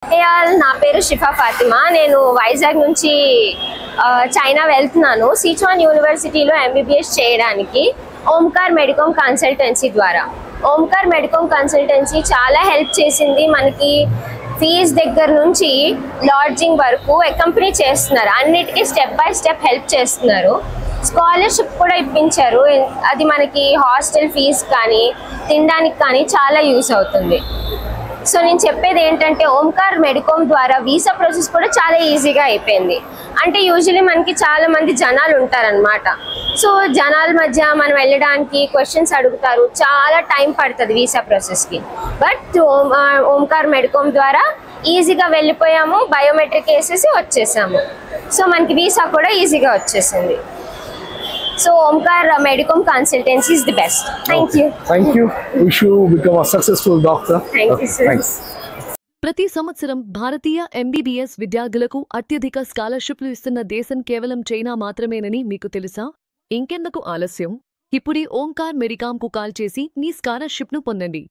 నా పేరు షిఫా ఫాతిమా. నేను వైజాగ్ నుంచి చైనా వెళ్తున్నాను. సిచువాన్ యూనివర్సిటీలో ఎంబీబీఎస్ చేయడానికి ఓంకార్ మెడికోమ్ కన్సల్టెన్సీ ద్వారా. ఓంకార్ మెడికోమ్ కన్సల్టెన్సీ చాలా హెల్ప్ చేసింది. మనకి ఫీజ్ దగ్గర నుంచి లాడ్జింగ్ వరకు అకంపెనీ చేస్తున్నారు. అన్నిటికీ స్టెప్ బై స్టెప్ హెల్ప్ చేస్తున్నారు. స్కాలర్షిప్ కూడా ఇప్పించారు. అది మనకి హాస్టల్ ఫీజ్ కానీ తినడానికి కానీ చాలా యూస్ అవుతుంది. సో నేను చెప్పేది ఏంటంటే ఓంకార్ మెడికోమ్ ద్వారా వీసా ప్రాసెస్ కూడా చాలా ఈజీగా అయిపోయింది. అంటే యూజువలీ మనకి చాలా మంది జనాలు ఉంటారనమాట. సో జనాల మధ్య మనం వెళ్ళడానికి క్వశ్చన్స్ అడుగుతారు, చాలా టైం పడుతుంది వీసా ప్రాసెస్కి. బట్ ఓంకార్ మెడికోమ్ ద్వారా ఈజీగా వెళ్ళిపోయాము, బయోమెట్రిక్ వేసేసి వచ్చేసాము. సో మనకి వీసా కూడా ఈజీగా వచ్చేసింది. So Omkar Medicom Consultancy is the best. Thank you. Thank you. Wish you become a successful doctor. Thank you, sir. Thanks. ప్రతి సంవత్సరం భారతీయ ఎంబీబీఎస్ విద్యార్థులకు అత్యధిక స్కాలర్షిప్లు ఇస్తున్న దేశం కేవలం చైనా మాత్రమేనని మీకు తెలుసా? ఇంకెందుకు ఆలస్యం? ఇప్పుడే ఓంకార్ మెడికామ్కు కాల్ చేసి మీ స్కాలర్షిప్ను పొందండి.